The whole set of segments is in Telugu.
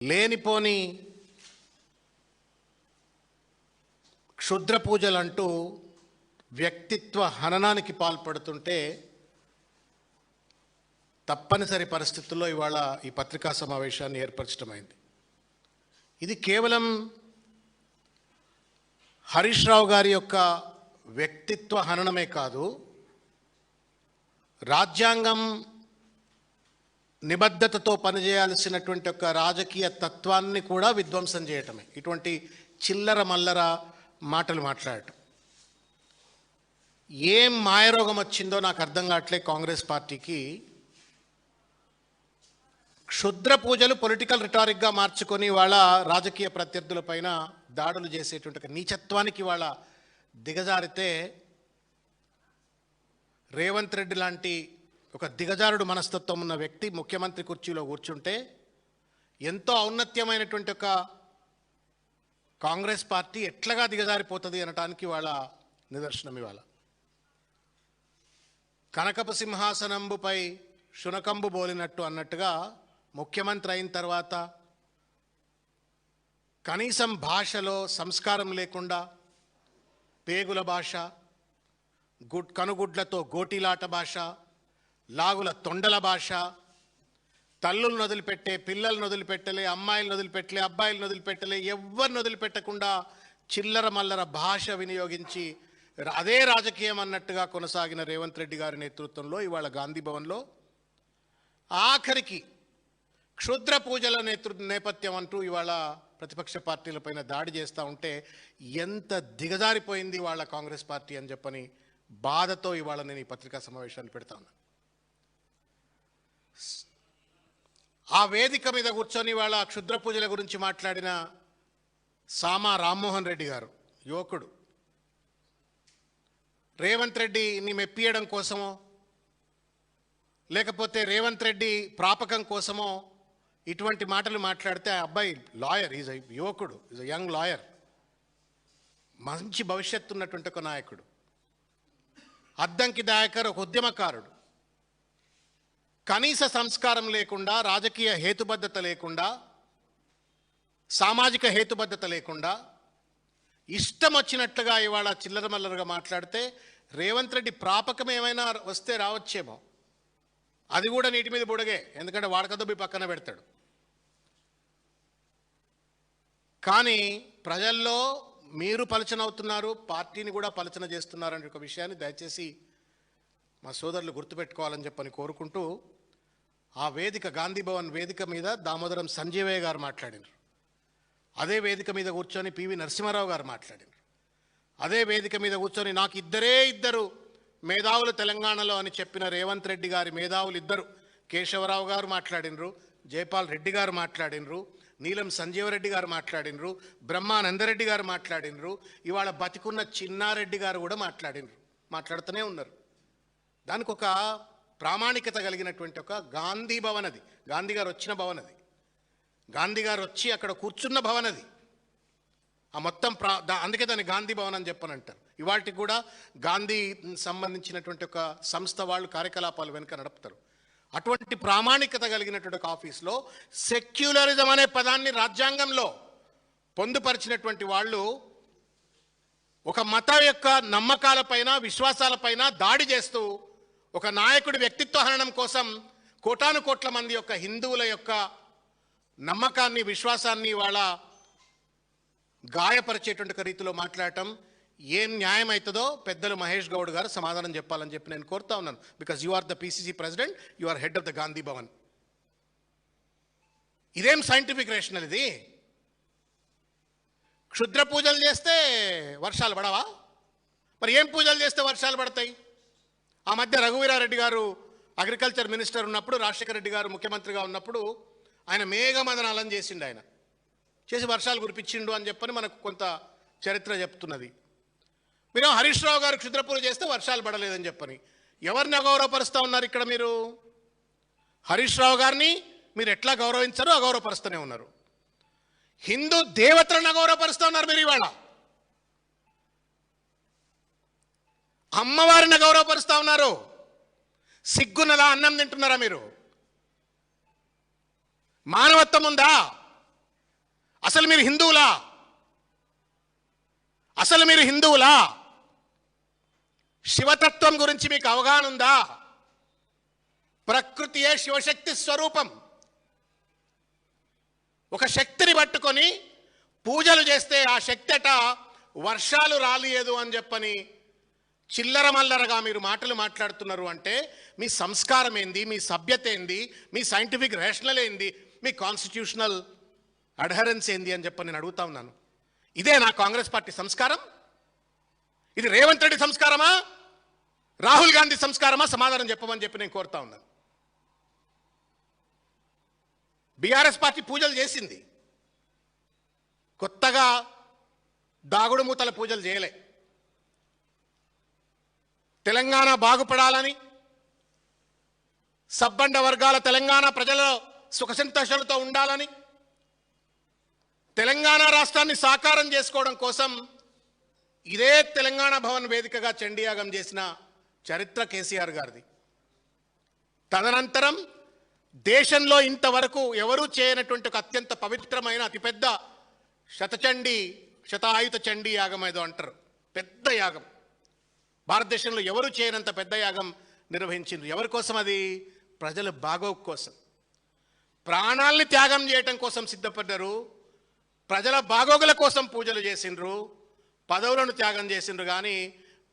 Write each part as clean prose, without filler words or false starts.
లేనిపోని క్షుద్ర పూజలంటూ వ్యక్తిత్వ హననానికి పాల్పడుతుంటే తప్పనిసరి పరిస్థితుల్లో ఇవాళ ఈ పత్రికా సమావేశాన్ని ఏర్పరచడమైంది. ఇది కేవలం హరీష్ రావు గారి యొక్క వ్యక్తిత్వ హననమే కాదు, రాజ్యాంగం నిబద్ధతతో పనిచేయాల్సినటువంటి ఒక రాజకీయ తత్వాన్ని కూడా విధ్వంసం చేయటమే. ఇటువంటి చిల్లర మల్లర మాటలు మాట్లాడటం, ఏం మాయరోగం వచ్చిందో నాకు అర్థం కావట్లే కాంగ్రెస్ పార్టీకి. క్షుద్ర పూజలు పొలిటికల్ రిటారిక్గా మార్చుకొని వాళ్ళ రాజకీయ ప్రత్యర్థులపైన దాడులు చేసేటువంటి ఒక నీచత్వానికి వాళ్ళ దిగజారితే, రేవంత్ రెడ్డి లాంటి ఒక దిగజారుడు మనస్తత్వం ఉన్న వ్యక్తి ముఖ్యమంత్రి కుర్చీలో కూర్చుంటే ఎంతో ఔన్నత్యమైనటువంటి ఒక కాంగ్రెస్ పార్టీ ఎట్లాగా దిగజారిపోతుంది అనటానికి వాళ్ళ నిదర్శనం ఇవాళ. కనకపు సింహాసనంబుపై శునకంబు బోలినట్టు అన్నట్టుగా ముఖ్యమంత్రి అయిన తర్వాత కనీసం భాషలో సంస్కారం లేకుండా పేగుల భాష, కనుగుడ్లతో గోటీలాట భాష, లాగుల తొండల భాష, తల్లులను వదిలిపెట్టే, పిల్లలను వదిలిపెట్టలే, అమ్మాయిలను వదిలిపెట్టలే, అబ్బాయిలను వదిలిపెట్టలే, ఎవరిని వదిలిపెట్టకుండా చిల్లర మల్లర భాష వినియోగించి అదే రాజకీయం అన్నట్టుగా కొనసాగిన రేవంత్ రెడ్డి గారి నేతృత్వంలో ఇవాళ గాంధీ భవన్లో ఆఖరికి క్షుద్ర పూజల నేపథ్యం అంటూ ఇవాళ ప్రతిపక్ష పార్టీలపైన దాడి చేస్తూ ఉంటే ఎంత దిగజారిపోయింది వాళ్ళ కాంగ్రెస్ పార్టీ అని చెప్పని బాధతో ఇవాళ నేను ఈ పత్రికా సమావేశాన్ని పెడతా ఉన్నాను. ఆ వేదిక మీద కూర్చొని వాళ్ళ క్షుద్ర పూజల గురించి మాట్లాడిన సామా రామ్మోహన్ రెడ్డి గారు, యువకుడు, రేవంత్ రెడ్డిని మెప్పియడం కోసమో లేకపోతే రేవంత్ రెడ్డి ప్రాపకం కోసమో ఇటువంటి మాటలు మాట్లాడితే, ఆ అబ్బాయి లాయర్, ఈజ్ యువకుడు, ఈజ్ యంగ్ లాయర్, మంచి భవిష్యత్తు ఉన్నటువంటి ఒక నాయకుడు, అద్దంకి దయాకర్ ఒక ఉద్యమకారుడు, కనీస సంస్కారం లేకుండా, రాజకీయ హేతుబద్ధత లేకుండా, సామాజిక హేతుబద్ధత లేకుండా ఇష్టం వచ్చినట్లుగా ఇవాళ చిల్లర మల్లరగా మాట్లాడితే రేవంత్ రెడ్డి ప్రాపకం ఏమైనా వస్తే రావచ్చేమో, అది కూడా నీటి మీద బుడగే, ఎందుకంటే వాడకదొబ్బి పక్కన పెడతాడు. కానీ ప్రజల్లో మీరు పలచన అవుతున్నారు, పార్టీని కూడా పలచన చేస్తున్నారనే ఒక విషయాన్ని దయచేసి మా సోదరులు గుర్తుపెట్టుకోవాలని చెప్పని కోరుకుంటూ, ఆ వేదిక గాంధీ భవన్ వేదిక మీద దామోదరం సంజీవయ్య గారు మాట్లాడినారు, అదే వేదిక మీద కూర్చొని పివి నరసింహారావు గారు మాట్లాడినారు, అదే వేదిక మీద కూర్చొని నాకు ఇద్దరు మేధావులు తెలంగాణలో అని చెప్పిన రేవంత్ రెడ్డి గారి మేధావులు ఇద్దరు, కేశవరావు గారు మాట్లాడినరు, జైపాల్ రెడ్డి గారు మాట్లాడినరు, నీలం సంజీవరెడ్డి గారు మాట్లాడినరు, బ్రహ్మానందరెడ్డి గారు మాట్లాడినరు, ఇవాళ బతికున్న చిన్నారెడ్డి గారు కూడా మాట్లాడుతూనే ఉన్నారు. దానికి ఒక ప్రామాణికత కలిగినటువంటి ఒక గాంధీ భవన్, అది గాంధీ గారు వచ్చిన భవన్, అది గాంధీ గారు వచ్చి అక్కడ కూర్చున్న భవన్, అది ఆ మొత్తం అందుకే దాన్ని గాంధీ భవన్ అని చెప్పనంటారు. ఇవాటికి కూడా గాంధీ సంబంధించినటువంటి ఒక సంస్థ వాళ్ళు కార్యకలాపాలు వెనుక నడుపుతారు. అటువంటి ప్రామాణికత కలిగినటువంటి ఒక ఆఫీస్లో సెక్యులరిజం అనే పదాన్ని రాజ్యాంగంలో పొందుపరిచినటువంటి వాళ్ళు ఒక మత యొక్క నమ్మకాలపైన, విశ్వాసాలపైన దాడి చేస్తూ ఒక నాయకుడి వ్యక్తిత్వ హననం కోసం కోటాను కోట్ల మంది యొక్క హిందువుల యొక్క నమ్మకాన్ని, విశ్వాసాన్ని వాళ్ళ గాయపరిచేటువంటి రీతిలో మాట్లాడటం ఏం న్యాయం అవుతుందో పెద్దలు మహేష్ గౌడ్ గారు సమాధానం చెప్పాలని చెప్పి నేను కోరుతా ఉన్నాను. Because you are the PCC president, you are head of the Gandhi Bhavan. ఇదేం సైంటిఫిక్ రేషనల్ ఇది? క్షుద్ర పూజలు చేస్తే వర్షాలు పడవా? మరి ఏం పూజలు చేస్తే వర్షాలు పడతాయి? ఆ మధ్య రఘువీరారెడ్డి గారు అగ్రికల్చర్ మినిస్టర్ ఉన్నప్పుడు, రాజశేఖర రెడ్డి గారు ముఖ్యమంత్రిగా ఉన్నప్పుడు ఆయన మేఘమదనాలను చేసిండు, ఆయన చేసి వర్షాలు కురిపించిండు అని చెప్పని మనకు కొంత చరిత్ర చెప్తున్నది. మీరేమో హరీష్ రావు గారు క్షుద్ర పూజ చేస్తే వర్షాలు పడలేదని చెప్పని ఎవరిని అగౌరవపరుస్తూ ఉన్నారు ఇక్కడ మీరు? హరీష్ రావు గారిని మీరు ఎట్లా గౌరవించారో అగౌరవపరుస్తూనే ఉన్నారు. హిందూ దేవతలను అగౌరవపరుస్తూ ఉన్నారు మీరు. ఇవాళ అమ్మవారిని గౌరవపరుస్తూ ఉన్నారు. సిగ్గునలా అన్నం తింటున్నారా మీరు? మానవత్వం ఉందా? అసలు మీరు హిందువులా? అసలు మీరు హిందువులా? శివతత్వం గురించి మీకు అవగాహన ఉందా? ప్రకృతియే శివశక్తి స్వరూపం. ఒక శక్తిని పట్టుకొని పూజలు చేస్తే ఆ శక్తి అట వర్షాలు రాలేదు అని చెప్పని చిల్లర మల్లరగా మీరు మాటలు మాట్లాడుతున్నారు అంటే మీ సంస్కారం ఏంది, మీ సభ్యత ఏంది, మీ సైంటిఫిక్ రేషనల్ ఏంది, మీ కాన్స్టిట్యూషనల్ అడ్హరెన్స్ ఏంది అని చెప్పని నేను అడుగుతా ఉన్నాను. ఇదే నా కాంగ్రెస్ పార్టీ సంస్కారం? ఇది రేవంత్ రెడ్డి సంస్కారమా, రాహుల్ గాంధీ సంస్కారమా? సమాధానం చెప్పమని చెప్పి నేను కోరుతా ఉన్నాను. బీఆర్ఎస్ పార్టీ పూజలు చేసింది, కొత్తగా దాగుడు మూతల పూజలు చేయలే. తెలంగాణ బాగుపడాలని, సబ్బండ వర్గాల తెలంగాణ ప్రజల సుఖ సంతోషాలతో ఉండాలని, తెలంగాణ రాష్ట్రాన్ని సాకారం చేసుకోవడం కోసం ఇదే తెలంగాణ భవన్ వేదికగా చండీయాగం చేసిన చరిత్ర కేసీఆర్ గారిది. తదనంతరం దేశంలో ఇంతవరకు ఎవరూ చేయనటువంటి ఒక అత్యంత పవిత్రమైన అతిపెద్ద శతాయుత చండీ యాగం ఏదో అంటారు, పెద్ద యాగం, భారతదేశంలో ఎవరు చేయనంత పెద్ద యాగం నిర్వహించింది. ఎవరి కోసం అది? ప్రజల బాగోగు కోసం, ప్రాణాల్ని త్యాగం చేయటం కోసం సిద్ధపడ్డారు. ప్రజల బాగోగుల కోసం పూజలు చేసిండ్రు, పదవులను త్యాగం చేసిండ్రు. కానీ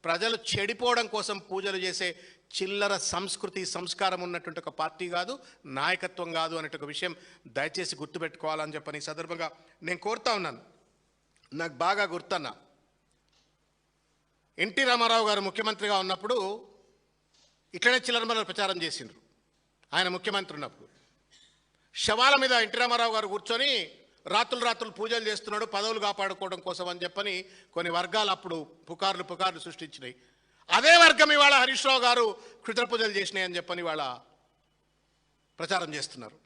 ప్రజలు చెడిపోవడం కోసం పూజలు చేసే చిల్లర సంస్కృతి సంస్కారం ఉన్నటువంటి ఒక పార్టీ కాదు, నాయకత్వం కాదు అనేట ఒక విషయం దయచేసి గుర్తుపెట్టుకోవాలని చెప్పని ఈ సందర్భంగా నేను కోరుతా ఉన్నాను. నాకు బాగా గుర్తన్నా, ఎన్టీ రామారావు గారు ముఖ్యమంత్రిగా ఉన్నప్పుడు ఇట్లనే చిల్లరమల్ల ప్రచారం చేసిండ్రు. ఆయన ముఖ్యమంత్రి ఉన్నప్పుడు శవాల మీద ఎన్టీ రామారావు గారు కూర్చొని రాత్రులు పూజలు చేస్తున్నాడు పదవులు కాపాడుకోవడం కోసం అని చెప్పని కొన్ని వర్గాలు అప్పుడు పుకార్లు సృష్టించినాయి. అదే వర్గం ఇవాళ హరీష్ రావు గారు క్షుద్ర పూజలు చేసినాయి అని చెప్పని ఇవాళ ప్రచారం చేస్తున్నారు.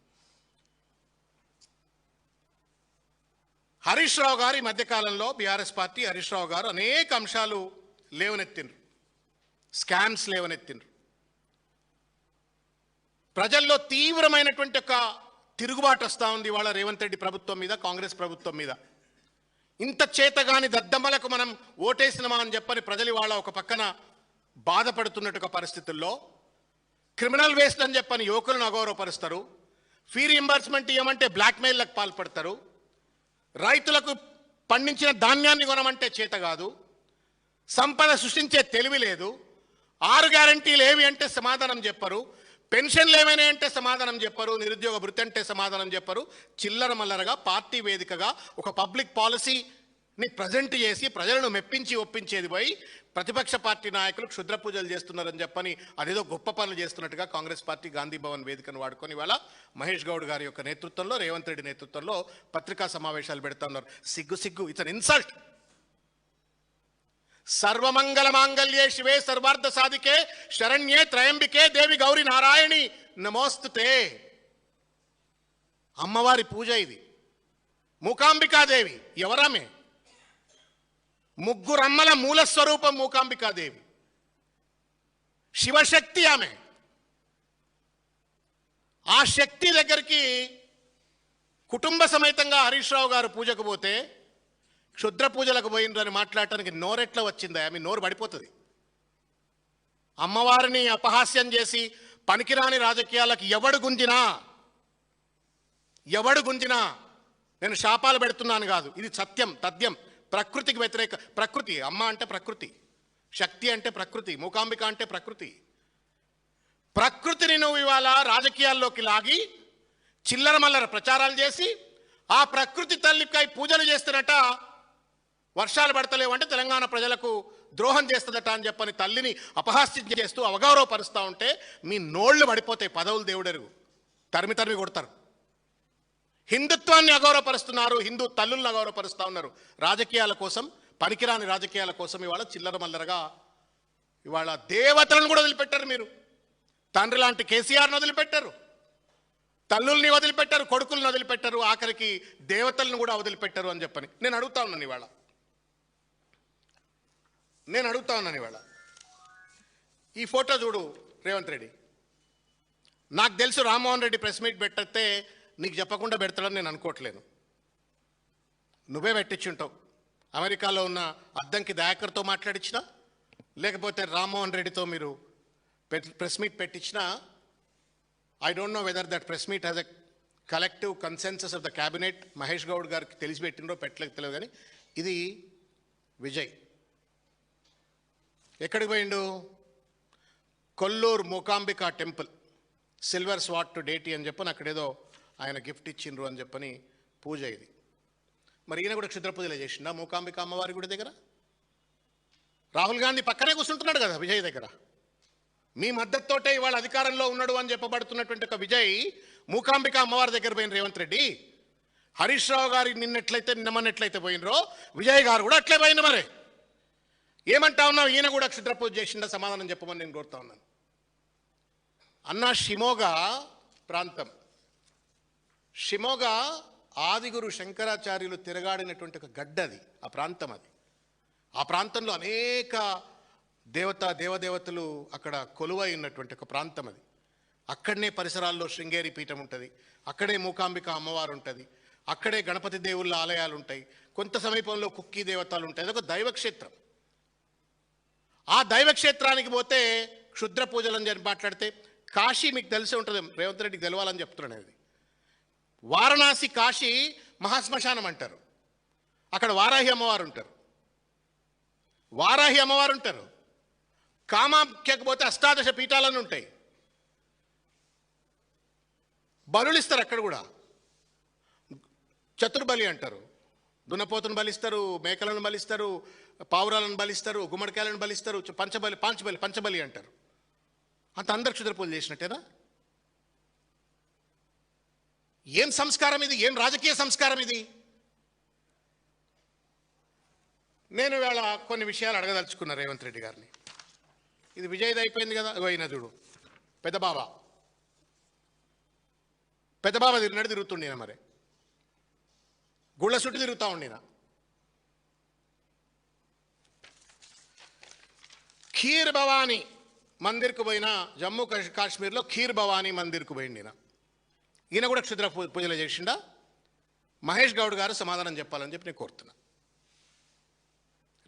హరీష్ రావు గారు ఈ మధ్యకాలంలో బీఆర్ఎస్ పార్టీ హరీష్ రావు గారు అనేక అంశాలు లేవనెత్తిండ్రు, స్కామ్స్ లేవనెత్తిండ్రు. ప్రజల్లో తీవ్రమైనటువంటి ఒక తిరుగుబాటు వస్తూ ఉంది ఇవాళ రేవంత్ రెడ్డి ప్రభుత్వం మీద, కాంగ్రెస్ ప్రభుత్వం మీద. ఇంత చేతగాని దద్దమ్మలకు మనం ఓటేసినమా అని చెప్పని ప్రజలు ఇవాళ ఒక పక్కన బాధపడుతున్నట్టు పరిస్థితుల్లో క్రిమినల్ వేస్ట్ అని చెప్పని యువకులను అగౌరవపరుస్తారు, ఫీ రీంబర్స్మెంట్ ఇవ్వమంటే బ్లాక్మెయిల్లకు పాల్పడతారు, రైతులకు పండించిన ధాన్యాన్ని కొనమంటే చేత కాదు, సంపద సృష్టించే తెలివి లేదు, 6 గ్యారంటీలు ఏవి అంటే సమాధానం చెప్పరు, పెన్షన్లు ఏమైనా అంటే సమాధానం చెప్పరు, నిరుద్యోగ భృతి అంటే సమాధానం చెప్పరు. చిల్లర మల్లరగా పార్టీ వేదికగా ఒక పబ్లిక్ పాలసీని ప్రజెంట్ చేసి ప్రజలను మెప్పించి ఒప్పించేది పోయి ప్రతిపక్ష పార్టీ నాయకులు క్షుద్ర పూజలు చేస్తున్నారని చెప్పని అదేదో గొప్ప పనులు చేస్తున్నట్టుగా కాంగ్రెస్ పార్టీ గాంధీ భవన్ వేదికను వాడుకొని ఇవాళ మహేష్ గౌడ్ గారి యొక్క నేతృత్వంలో, రేవంత్ రెడ్డి నేతృత్వంలో పత్రికా సమావేశాలు పెడతా ఉన్నారు. సిగ్గు, ఇట్స్ అన్ ఇన్సల్ట్. సర్వమంగళ మాంగళ్యే శివే సర్వార్థ సాధికే శరణ్యే త్రయంబికే దేవి గౌరీ నారాయణి నమోస్తుతే. అమ్మవారి పూజ ఇది. మూకాంబికాదేవి ఎవరామే? ముగ్గురమ్మల మూల స్వరూపం మూకాంబికాదేవి, శివశక్తి ఆమె. ఆ శక్తి దగ్గరికి కుటుంబ సమేతంగా హరీష్ రావు గారు పూజకు పోతే క్షుద్ర పూజలకు పోయిండ్రని మాట్లాడటానికి నోరెట్లా వచ్చిందా? మీ నోరు పడిపోతుంది. అమ్మవారిని అపహాస్యం చేసి పనికిరాని రాజకీయాలకు ఎవడు గుంజినా నేను శాపాలు పెడుతున్నాను కాదు, ఇది సత్యం, తథ్యం. ప్రకృతికి వ్యతిరేక. ప్రకృతి అమ్మ అంటే ప్రకృతి, శక్తి అంటే ప్రకృతి, మూకాంబిక అంటే ప్రకృతి. ప్రకృతిని నువ్వు ఇవాళ రాజకీయాల్లోకి లాగి చిల్లర మల్లర ప్రచారాలు చేసి ఆ ప్రకృతి తల్లికై పూజలు చేస్తున్నట. వర్షాలు పడతలేవు అంటే తెలంగాణ ప్రజలకు ద్రోహం చేస్తుందట అని చెప్పని తల్లిని అపహాస్యం చేస్తూ అవగౌరవపరుస్తూ ఉంటే మీ నోళ్లు పడిపోతాయి. పదవులు దేవుడెరుగు తరిమి కొడతారు. హిందుత్వాన్ని అగౌరవపరుస్తున్నారు, హిందూ తల్లులను అగౌరవపరుస్తూ ఉన్నారు. రాజకీయాల కోసం, పనికిరాని రాజకీయాల కోసం ఇవాళ చిల్లర మల్లరగా ఇవాళ దేవతలను కూడా వదిలిపెట్టారు. మీరు తండ్రి లాంటి కేసీఆర్ని వదిలిపెట్టారు, తల్లుల్ని వదిలిపెట్టారు, కొడుకులను వదిలిపెట్టారు, ఆఖరికి దేవతలను కూడా వదిలిపెట్టారు అని చెప్పని నేను అడుగుతా ఉన్నాను ఇవాళ. ఈ ఫోటో చూడు రేవంత్ రెడ్డి. నాకు తెలుసు రామ్మోహన్ రెడ్డి ప్రెస్ మీట్ పెట్టితే నీకు చెప్పకుండా పెడతాడని నేను అనుకోవట్లేను. నువ్వే పెట్టించుంటావు. అమెరికాలో ఉన్న అద్దంకి దయాకర్తో మాట్లాడించినా, లేకపోతే రామ్మోహన్ రెడ్డితో మీరు ప్రెస్ మీట్ పెట్టించినా, I don't know whether that press meet has a collective consensus of the cabinet. Mahesh Goud గారికి తెలిసి పెట్టినరో పెట్టలేక తెలియదు, కానీ ఇది విజయ్ ఎక్కడికి పోయిండు? కొల్లూరు మూకాంబికా టెంపుల్ సిల్వర్ స్వాట్ టు డేటీ అని చెప్పని అక్కడేదో ఆయన గిఫ్ట్ ఇచ్చిండ్రు అని చెప్పని పూజ ఇది. మరి ఈయన కూడా క్షుద్ర పూజలు చేసిండా మూకాంబిక అమ్మవారి గుడి దగ్గర? రాహుల్ గాంధీ పక్కనే కూర్చుంటున్నాడు కదా విజయ్ దగ్గర. మీ మద్దతుతోటే ఇవాళ అధికారంలో ఉన్నాడు అని చెప్పబడుతున్నటువంటి ఒక విజయ్ మూకాంబిక అమ్మవారి దగ్గర పోయిన రేవంత్ రెడ్డి. హరీష్ రావు గారికి నిన్నమన్నట్లయితే పోయినరో విజయ్ గారు కూడా అట్లే పోయింది. మరి ఏమంటా ఉన్నావు? ఈయన కూడా క్షుద్ర పూజ చేసిండా? సమాధానం చెప్పమని నేను కోరుతా ఉన్నాను. అన్న, షిమోగా ప్రాంతం, షిమోగా ఆదిగురు శంకరాచార్యులు తిరగాడినటువంటి ఒక గడ్డది, ఆ ప్రాంతం అది. ఆ ప్రాంతంలో అనేక దేవదేవతలు అక్కడ కొలువై ఉన్నటువంటి ఒక ప్రాంతం అది. అక్కడనే పరిసరాల్లో శృంగేరి పీఠం ఉంటుంది, అక్కడే మూకాంబిక అమ్మవారు ఉంటుంది, అక్కడే గణపతి దేవుళ్ళ ఆలయాలు ఉంటాయి, కొంత సమీపంలో కుక్కీ దేవతలు ఉంటాయి. అదొక దైవక్షేత్రం. ఆ దైవక్షేత్రానికి పోతే క్షుద్ర పూజలు అని చెప్పి మాట్లాడితే, కాశీ మీకు తెలిసే ఉంటుంది, రేవంత్ రెడ్డికి తెలవాలని చెప్తున్నాను. అది వారణాసి కాశీ మహాశ్మశానం అంటారు. అక్కడ వారాహి అమ్మవారు ఉంటారు. కామాఖ్యకు పోతే అష్టాదశ పీఠాలను ఉంటాయి. బలులు ఇస్తారు అక్కడ కూడా. చతుర్బలి అంటారు. దున్నపోతును బలిస్తారు, మేకలను బలిస్తారు, పావురాలను బలిస్తారు, గుమ్మడికాయలను బలిస్తారు, పంచబలి అంటారు. అంత అందరు క్షుద్ర పూజలు చేసినట్టేనా? ఏం సంస్కారం ఇది? ఏం రాజకీయ సంస్కారం ఇది? నేను ఇవాళ కొన్ని విషయాలు అడగదలుచుకున్నా రేవంత్ రెడ్డి గారిని. ఇది విజయ్ది అయిపోయింది కదా. అయినా చూడు, పెద్దబాబా తిరుగుతుండినా, మరి గుళ్ళ చుట్టూ తిరుగుతూ ఉండినా. ఖీర్ భవానీ మందిర్కు పోయినా, జమ్మూ కాశ్మీర్లో ఖీర్ భవానీ మందిర్కు పోయిండినా. ఈయన కూడా క్షుద్ర పూజలు చేసిండా? మహేష్ గౌడ్ గారు సమాధానం చెప్పాలని చెప్పి నేను కోరుతున్నా.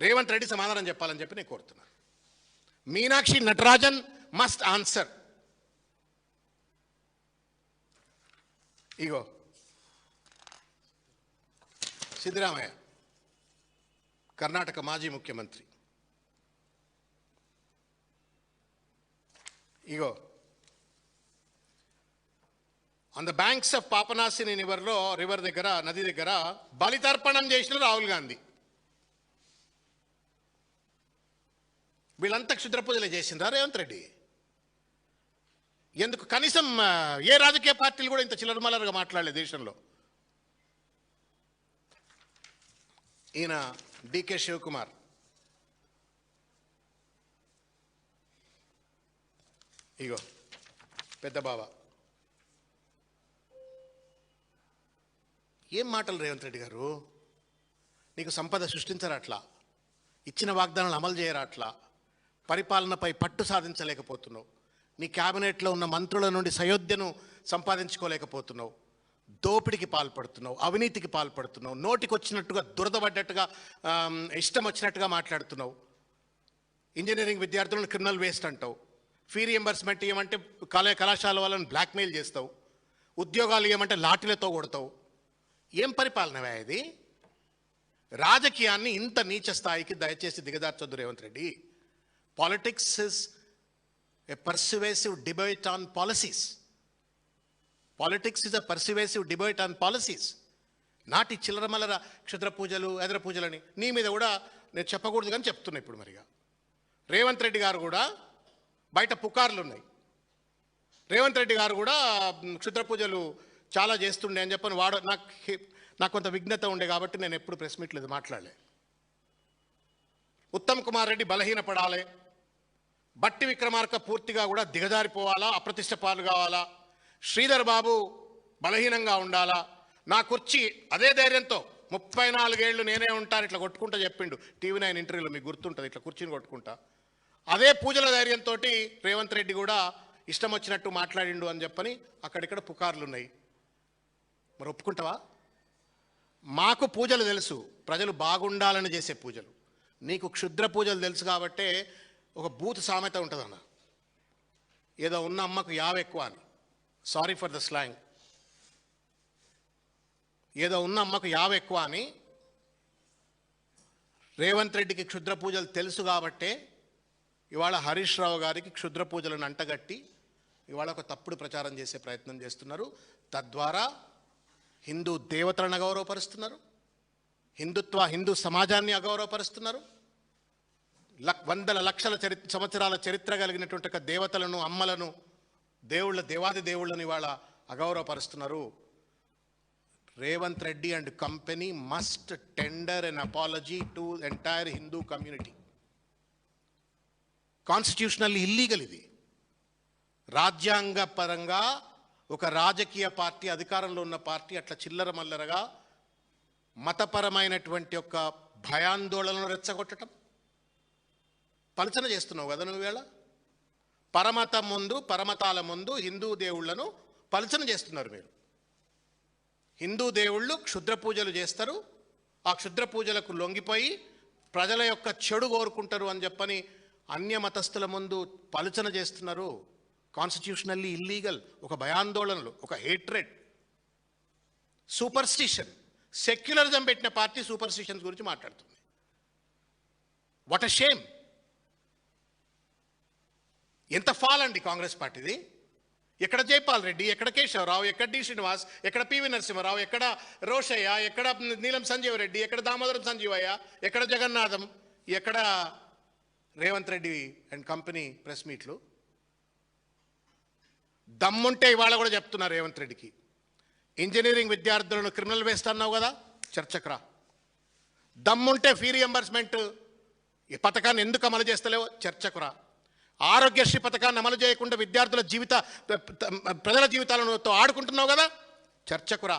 రేవంత్ రెడ్డి సమాధానం చెప్పాలని చెప్పి నేను కోరుతున్నా. Meenakshi Natarajan must answer. ఇగో సిద్ధరామయ్య, కర్ణాటక మాజీ ముఖ్యమంత్రి. ఇగో on the banks of Papanasini river దగ్గర, నది దగ్గర బలితర్పణం చేసిన రాహుల్ గాంధీ. వీళ్ళంతా క్షుద్ర పూజలే చేసిందా రేవంత్ రెడ్డి? ఎందుకు? కనీసం ఏ రాజకీయ పార్టీలు కూడా ఇంత చిల్లరమల్లరుగా మాట్లాడలేదు దేశంలో. ఈయన డికే శివకుమార్, ఇగో పెద్ద బావ. ఏం మాటలు రేవంత్ రెడ్డి గారు? నీకు సంపద సృష్టించరా అట్లా? ఇచ్చిన వాగ్దానాలు అమలు చేయరా అట్లా? పరిపాలనపై పట్టు సాధించలేకపోతున్నావు. నీ క్యాబినెట్లో ఉన్న మంత్రుల నుండి సయోధ్యను సంపాదించుకోలేకపోతున్నావు. దోపిడికి పాల్పడుతున్నావు, అవినీతికి పాల్పడుతున్నావు, నోటికి వచ్చినట్టుగా దురదపడ్డట్టుగా ఇష్టం వచ్చినట్టుగా మాట్లాడుతున్నావు. ఇంజనీరింగ్ విద్యార్థులను క్రిమినల్ వేస్ట్ అంటావు. ఫీ రియంబర్స్మెంట్ ఇవ్వమంటే కళాశాల వాళ్ళని బ్లాక్మెయిల్ చేస్తావు. ఉద్యోగాలు ఇవ్వమంటే లాఠీలతో కొడతావు. ఏం పరిపాలనవే ఇది? రాజకీయాన్ని ఇంత నీచ స్థాయికి దయచేసి దిగదార్చొద్దు Revanth Reddy. Politics is a persuasive debate on policies. Politics is a persuasive debate on policies. నాటి చిల్లరమల్లర క్షుద్ర పూజలు, ఎదర పూజలని నీ మీద కూడా నేను చెప్పకూడదు కానీ చెప్తున్నా ఇప్పుడు. మరిగా రేవంత్ రెడ్డి గారు కూడా బయట పుకార్లు ఉన్నాయి. రేవంత్ రెడ్డి గారు కూడా క్షుద్ర పూజలు చాలా చేస్తుండే అని చెప్పని నాకు కొంత విఘ్నత ఉండే కాబట్టి నేను ఎప్పుడు ప్రెస్ మీట్లు ఇది మాట్లాడలే. ఉత్తమ్ కుమార్ రెడ్డి బలహీనపడాలి, బట్టి విక్రమార్క పూర్తిగా కూడా దిగజారిపోవాలా, అప్రతిష్ట పాలు కావాలా, శ్రీధర్ బాబు బలహీనంగా ఉండాలా, నా కుర్చీ అదే ధైర్యంతో 34 ఏళ్ళు నేనే ఉంటాను ఇట్లా కొట్టుకుంటా చెప్పిండు TV9 ఇంటర్వ్యూలో, మీకు గుర్తుంటుంది, ఇట్లా కుర్చీని కొట్టుకుంటా. అదే పూజల ధైర్యంతో రేవంత్ రెడ్డి కూడా ఇష్టం వచ్చినట్టు మాట్లాడిండు అని చెప్పని అక్కడిక్కడ పుకార్లు ఉన్నాయి. మరి ఒప్పుకుంటావా? మాకు పూజలు తెలుసు, ప్రజలు బాగుండాలని చేసే పూజలు. నీకు క్షుద్ర పూజలు తెలుసు కాబట్టే ఒక బూత్ సామెత ఉంటుందన్న, ఏదో ఉన్న అమ్మకు యావ ఎక్కువ అని. Sorry for the slang. ఏదో ఉన్న అమ్మకు యావ ఎక్కువ అని. రేవంత్ రెడ్డికి క్షుద్ర పూజలు తెలుసు కాబట్టే ఇవాళ హరీష్ రావు గారికి క్షుద్ర పూజలను అంటగట్టి ఇవాళ ఒక తప్పుడు ప్రచారం చేసే ప్రయత్నం చేస్తున్నారు. తద్వారా హిందూ దేవతలను అగౌరవపరుస్తున్నారు, హిందూ సమాజాన్ని అగౌరవపరుస్తున్నారు. వందల లక్షల సంవత్సరాల చరిత్ర కలిగినటువంటి ఒక దేవతలను, అమ్మలను, దేవాది దేవుళ్ళని ఇవాళ అగౌరవపరుస్తున్నారు. Revanth Reddy and company must tender an apology to entire Hindu community. Constitutionally illegal ఇది. రాజ్యాంగపరంగా ఒక రాజకీయ పార్టీ, అధికారంలో ఉన్న పార్టీ అట్లా చిల్లర మల్లరగా మతపరమైనటువంటి ఒక భయాందోళనను రెచ్చగొట్టడం, పలచన చేస్తున్నావు కదా నువ్వు. వేళ పరమతం ముందు, పరమతాల ముందు హిందూ దేవుళ్లను పలచన చేస్తున్నారు మీరు. హిందూ దేవుళ్ళు క్షుద్ర పూజలు చేస్తారు, ఆ క్షుద్ర పూజలకు లొంగిపోయి ప్రజల యొక్క చెడు కోరుకుంటారు అని చెప్పని అన్య మతస్థుల ముందు పలుచన చేస్తున్నారు. Constitutionally illegal. ఒక భయాందోళనలు, ఒక హేట్రెడ్, సూపర్స్టిషన్. సెక్యులరిజం పెట్టిన పార్టీ సూపర్స్టిషన్స్ గురించి మాట్లాడుతుంది. What a shame. ఎంత ఫాల్ అండి కాంగ్రెస్ పార్టీది. ఎక్కడ జైపాల్ రెడ్డి, ఎక్కడ కేశవరావు, ఎక్కడ డి శ్రీనివాస్, ఎక్కడ పివి నరసింహారావు, ఎక్కడ రోషయ్య, ఎక్కడ నీలం సంజీవ్ రెడ్డి, ఎక్కడ దామోదరం సంజీవయ్య, ఎక్కడ జగన్నాథం, ఎక్కడ Revanth Reddy and company press మీట్లు. దమ్ముంటే ఇవాళ కూడా చెప్తున్నారు రేవంత్ రెడ్డికి, ఇంజనీరింగ్ విద్యార్థులను క్రిమినల్ వేస్తున్నావు కదా, చర్చకు రా. దమ్ముంటే ఫీ రియంబర్స్మెంట్ ఈ పథకాన్ని ఎందుకు అమలు చేస్తలేవో చర్చకు రా. ఆరోగ్యశ్రీ పథకాన్ని అమలు చేయకుండా విద్యార్థుల ప్రజల జీవితాలను ఆడుకుంటున్నావు కదా, చర్చకు రా.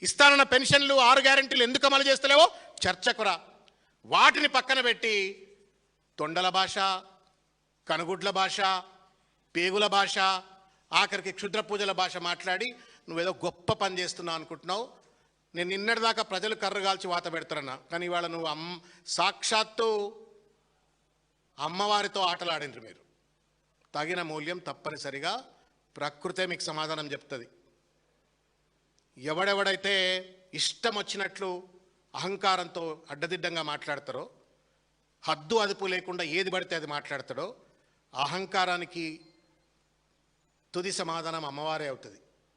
ఇస్తానన్న పెన్షన్లు, 6 గ్యారెంటీలు ఎందుకు అమలు చేస్తలేవో చర్చకు రా. వాటిని పక్కన పెట్టి తొండల భాష, కనుగుడ్ల భాష, పేగుల భాష, ఆఖరికి క్షుద్ర పూజల భాష మాట్లాడి నువ్వేదో గొప్ప పని చేస్తున్నావు అనుకుంటున్నావు. నేను నిన్నటిదాకా ప్రజలు కర్రగాల్చి వాత పెడతారన్నా, కానీ ఇవాళ నువ్వు సాక్షాత్తు అమ్మవారితో ఆటలాడినరు మీరు. తగిన మూల్యం తప్పనిసరిగా ప్రకృతే మీకు సమాధానం చెప్తుంది. ఎవడెవడైతే ఇష్టం వచ్చినట్లు అహంకారంతో అడ్డదిడ్డంగా మాట్లాడతారో, హద్దు అదుపు లేకుండా ఏది పడితే అది మాట్లాడతాడో, అహంకారానికి తుది సమాధానం అమ్మవారే అవుతుంది.